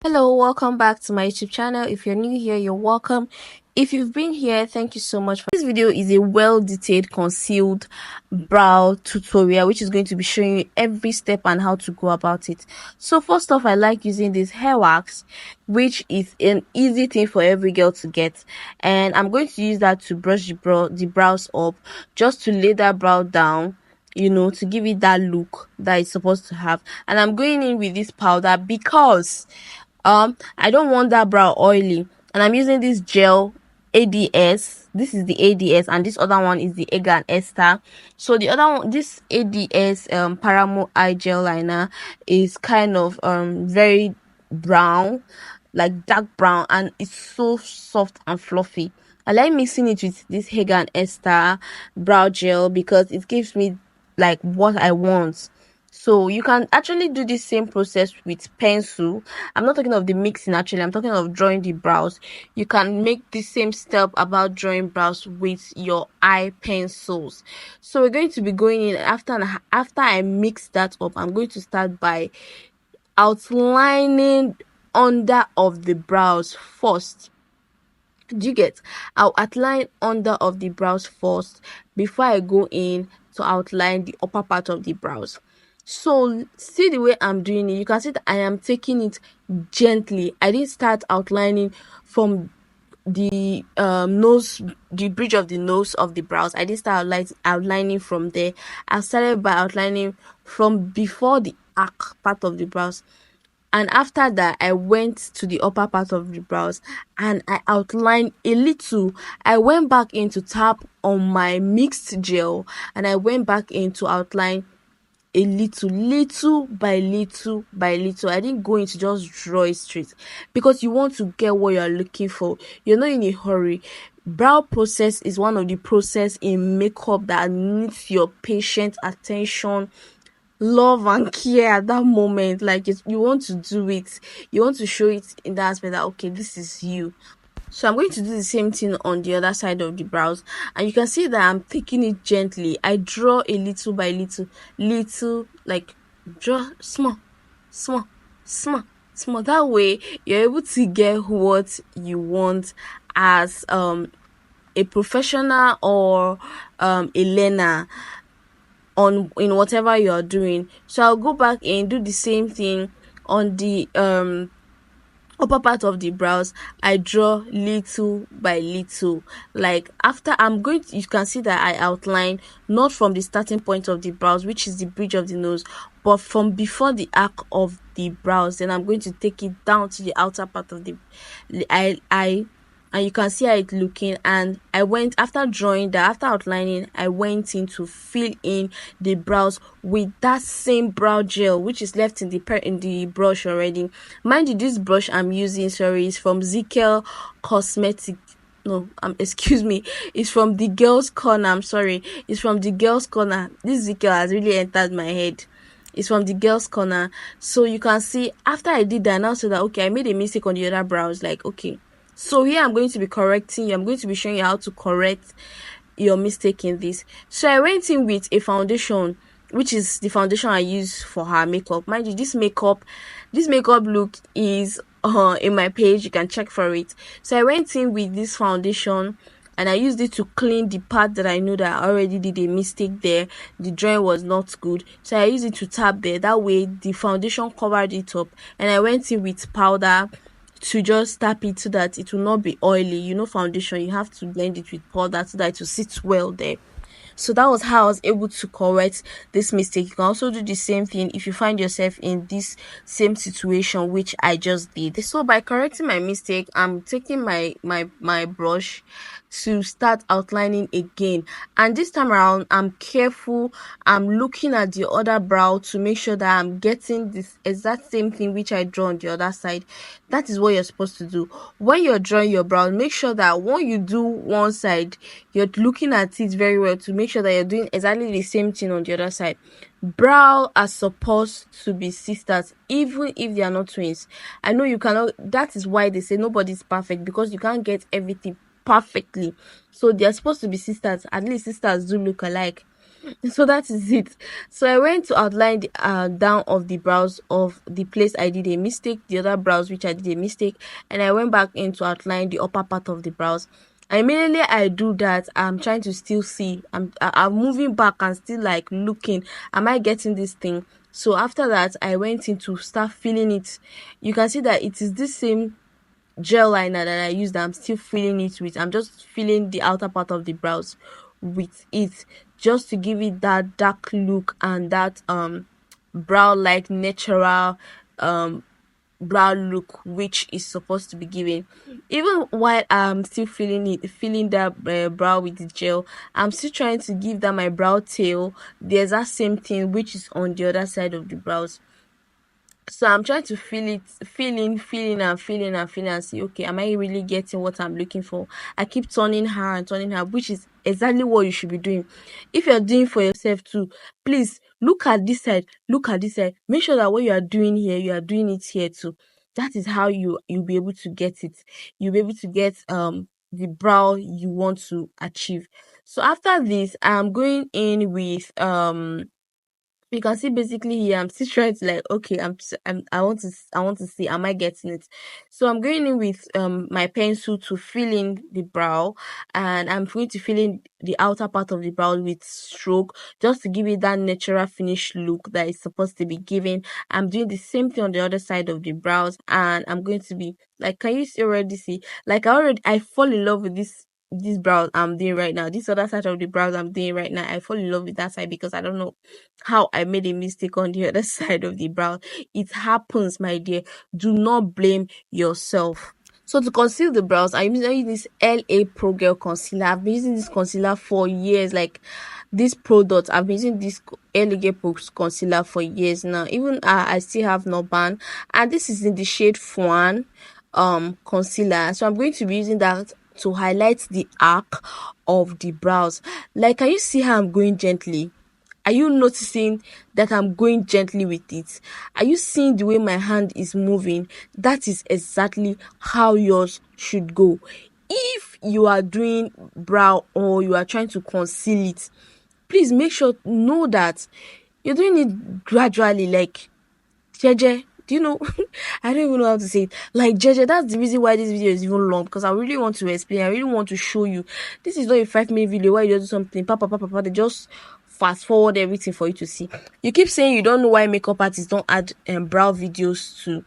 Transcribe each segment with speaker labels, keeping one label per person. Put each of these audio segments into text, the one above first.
Speaker 1: Hello, welcome back to my YouTube channel. If you're new here, you're welcome. If you've been here, thank you so much. This video is a well-detailed concealed brow tutorial which is going to be showing you every step and how to go about it. So first off, I like using this hair wax, which is an easy thing for every girl to get, and I'm going to use that to brush the brows up, just to lay that brow down, to give it that look that it's supposed to have. And I'm going in with this powder because I don't want that brow oily, and I'm using this gel ADS. This is the ADS, and this other one is the Hegai Esther. So the other one, this ADS paramod eye gel liner, is kind of very brown, like dark brown, and it's so soft and fluffy. I like mixing it with this Hegai Esther brow gel because it gives me like what I want. So you can actually do the same process with pencil. I'm not talking of the mixing, actually I'm talking of drawing the brows. You can make the same step about drawing brows with your eye pencils. So we're going to be going in after I mix that up. I'm going to start by outlining under of the brows first. Do you get? I'll outline under of the brows first before I go in to outline the upper part of the brows. So see the way I'm doing it, you can see that I am taking it gently. I didn't start outlining from the nose, the bridge of the nose of the brows. I didn't start outlining from there. I started by outlining from before the arc part of the brows, and after that I went to the upper part of the brows and I outlined a little. I went back in to tap on my mixed gel, and I went back in to outline a little by little by little. I didn't go in to just draw it straight, because you want to get what you're looking for. You're not in a hurry. Brow process is one of the process in makeup that needs your patient attention, love and care at that moment. Like, you want to do it, you want to show it in that aspect that okay, this is you. So I'm going to do the same thing on the other side of the brows, and you can see that I'm taking it gently. I draw a little by little, like draw small, small, small, small. That way you're able to get what you want as a professional or a learner in whatever you are doing. So I'll go back and do the same thing on the upper part of the brows. I draw little by little. Like, after you can see that I outline not from the starting point of the brows, which is the bridge of the nose, but from before the arc of the brows. Then I'm going to take it down to the outer part of the eye, and you can see how it's looking. And I went, after drawing that, after outlining, I went in to fill in the brows with that same brow gel which is left in the brush already. Mind you, this brush I'm using, is from Hegai Cosmetic. No, excuse me, it's from the Girls Corner. I'm sorry, it's from the Girls Corner. This Hegai has really entered my head. It's from the Girls Corner. So you can see, after I did that, now so that okay, I made a mistake on the other brows. Like, okay, so here I'm going to be correcting you. I'm going to be showing you how to correct your mistake in this. So I went in with a foundation, which is the foundation I use for her makeup. Mind you, this makeup look is in my page. You can check for it. So I went in with this foundation, and I used it to clean the part that I know that I already did a mistake there. The drawing was not good, so I used it to tap there. That way the foundation covered it up, and I went in with powder to just tap it so that it will not be oily. Foundation, you have to blend it with powder so that it will sit well there. So that was how I was able to correct this mistake. You can also do the same thing if you find yourself in this same situation which I just did. So by correcting my mistake, I'm taking my brush to start outlining again, and this time around I'm careful. I'm looking at the other brow to make sure that I'm getting this exact same thing which I draw on the other side. That is what you're supposed to do when you're drawing your brow. Make sure that when you do one side, you're looking at it very well to make sure that you're doing exactly the same thing on the other side. Brow are supposed to be sisters, even if they are not twins. I know you cannot, that is why they say nobody's perfect, because you can't get everything perfectly. So they are supposed to be sisters. At least sisters do look alike. So that is it. So I went to outline the down of the brows of the place I did a mistake, the other brows which I did a mistake, and I went back in to outline the upper part of the brows. And immediately I do that, I'm trying to still see. I'm moving back and still like looking. Am I getting this thing? So after that, I went in to start feeling it. You can see that it is this same gel liner that I used. I'm still filling it with. I'm just filling the outer part of the brows with it, just to give it that dark look and that brow like natural um brow look which is supposed to be given. Even while I'm still filling that brow with the gel, I'm still trying to give that my brow tail the exact same thing which is on the other side of the brows. So I'm trying to feel in and see, okay, am I really getting what I'm looking for? I keep turning her, which is exactly what you should be doing. If you're doing for yourself too, please look at this side, look at this side. Make sure that what you are doing here, you are doing it here too. That is how you'll be able to get it. You'll be able to get the brow you want to achieve. So after this, I'm going in with you can see basically here I'm still trying to like, okay, I want to see, am I getting it? So I'm going in with my pencil to fill in the brow, and I'm going to fill in the outer part of the brow with stroke, just to give it that natural finish look that is supposed to be given. I'm doing the same thing on the other side of the brows, and I'm going to be like, can you already see, like I fall in love with this brow I'm doing right now. This other side of the brows I'm doing right now, I fall in love with that side because I don't know how I made a mistake on the other side of the brow. It happens, my dear. Do not blame yourself. So to conceal the brows, I'm using this LA Pro Girl concealer. I've been using this concealer for years. Like this product, I've been using this LA Pro concealer for years now. Even I still have Nuban, and this is in the shade Fawn concealer. So I'm going to be using that to highlight the arc of the brows. Like, can you see how I'm going gently? Are you noticing that I'm going gently with it? Are you seeing the way my hand is moving? That is exactly how yours should go. If you are doing brow or you are trying to conceal it, please make sure know that you're doing it gradually, like jeje. Do you know? I don't even know how to say it. Like jeje. That's the reason why this video is even long, because I really want to explain. I really want to show you. This is not a 5 minute video where you just do something. They just fast forward everything for you to see. You keep saying you don't know why makeup artists don't add brow videos to.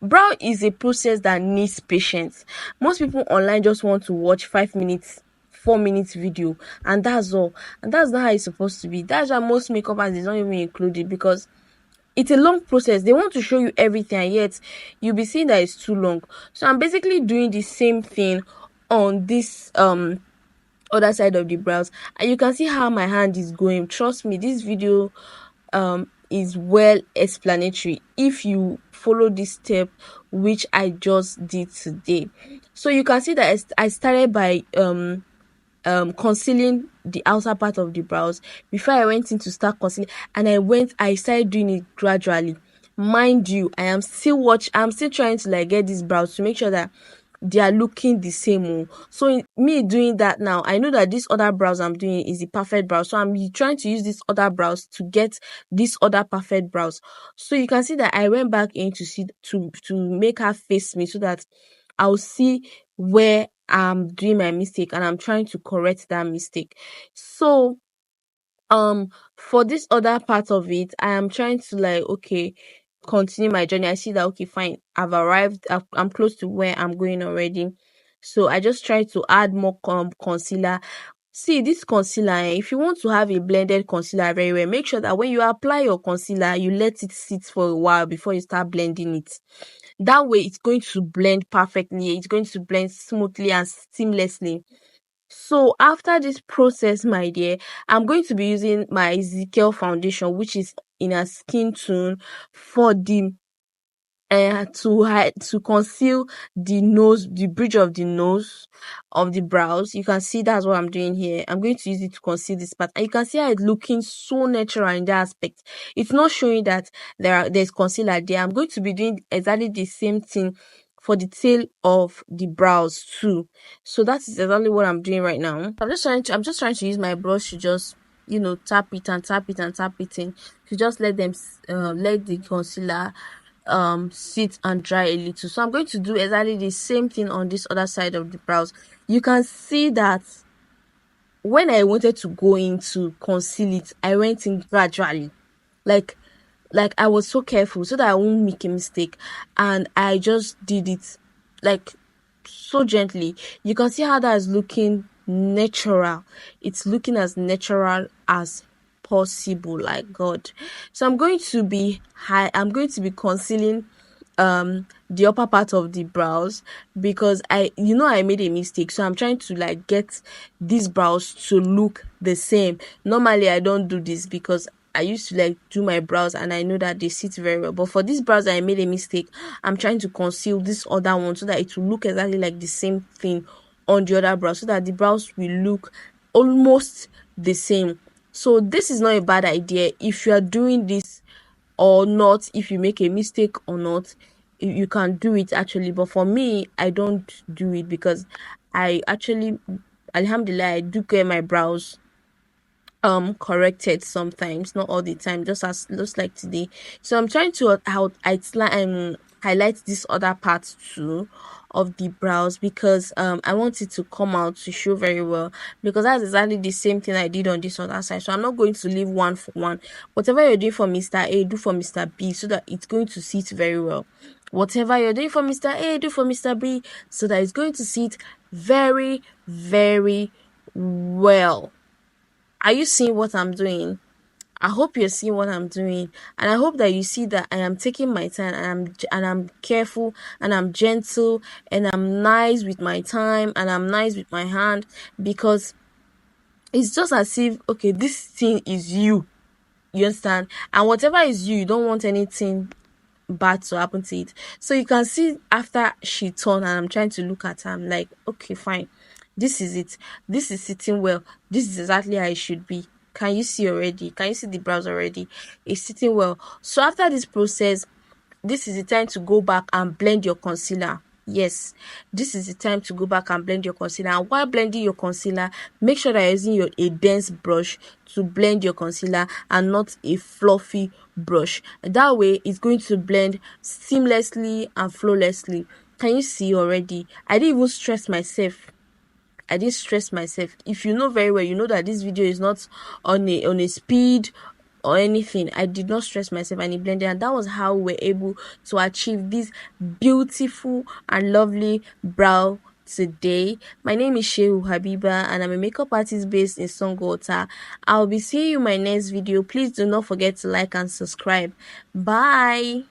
Speaker 1: Brow is a process that needs patience. Most people online just want to watch 5 minutes, 4 minutes video, and that's all. And that's not how it's supposed to be. That's why most makeup artists don't even include it, because it's a long process. They want to show you everything, and yet you'll be seeing that it's too long. So I'm basically doing the same thing on this other side of the brows, and you can see how my hand is going. Trust me, this video is well explanatory if you follow this step which I just did today. So you can see that I started by concealing the outer part of the brows before I went in to start concealing, and I started doing it gradually. Mind you, I'm still trying to like get these brows to make sure that they are looking the same. So me doing that now, I know that this other brows I'm doing is the perfect brow, so I'm trying to use this other brows to get this other perfect brows. So you can see that I went back in to see to make her face me, so that I'll see where I'm doing my mistake and I'm trying to correct that mistake. So for this other part of it, I am trying to like, okay, continue my journey. I see that, okay, fine, I've arrived, I'm close to where I'm going already. So I just try to add more concealer. See, this concealer, if you want to have a blended concealer very well, make sure that when you apply your concealer, you let it sit for a while before you start blending it. That way it's going to blend perfectly, it's going to blend smoothly and seamlessly. So after this process, my dear, I'm going to be using my Ezekiel foundation, which is in a skin tone, for the to conceal the nose, the bridge of the nose of the brows. You can see that's what I'm doing here. I'm going to use it to conceal this part, and you can see how it's looking so natural in that aspect. It's not showing that there's concealer there. I'm going to be doing exactly the same thing for the tail of the brows too. So that is exactly what I'm doing right now. I'm just trying to use my brush to just tap it and tap it and tap it in. You just let them let the concealer sit and dry a little. So I'm going to do exactly the same thing on this other side of the brows. You can see that when I wanted to go in to conceal it, I went in gradually. Like I was so careful so that I won't make a mistake, and I just did it like so gently. You can see how that is looking natural. It's looking as natural as possible, like God. So I'm going to be concealing the upper part of the brows, because I made a mistake, so I'm trying to like get these brows to look the same. Normally I don't do this because I used to like do my brows and I know that they sit very well, but for these brows I made a mistake. I'm trying to conceal this other one so that it will look exactly like the same thing on the other brow, so that the brows will look almost the same. So this is not a bad idea if you are doing this or not. If you make a mistake or not, you can do it actually. But for me, I don't do it because I actually, alhamdulillah, I do get my brows corrected sometimes, not all the time, just like today. So I'm trying to highlight this other part too of the brows, because I want it to come out to show very well, because that's exactly the same thing I did on this other side. So I'm not going to leave one for one. Whatever you're doing for Mr. A, do for Mr. B, so that it's going to sit very well. Whatever you're doing for Mr. A, do for Mr. B, so that it's going to sit very, very well. Are you seeing what I'm doing? I hope you're seeing what I'm doing, and I hope that you see that I am taking my time, and I'm careful, and I'm gentle, and I'm nice with my time, and I'm nice with my hand, because it's just as if, okay, this thing is you. You understand? And whatever is you don't want anything bad to happen to it. So you can see after she turned and I'm trying to look at her, I'm like, okay, fine. This is it. This is sitting well. This is exactly how it should be. Can you see already? Can you see the brows already? It's sitting well. So after this process, this is the time to go back and blend your concealer. Yes, this is the time to go back and blend your concealer. And while blending your concealer, make sure that you're using a dense brush to blend your concealer and not a fluffy brush. That way it's going to blend seamlessly and flawlessly. Can you see already? I didn't even stress myself. I didn't stress myself. If you know very well, you know that this video is not on a speed or anything. I did not stress myself, and it blended, and that was how we're able to achieve this beautiful and lovely brow today. My name is Shehu Habiba, and I'm a makeup artist based in Songota. I'll be seeing you in my next video. Please do not forget to like and subscribe. Bye.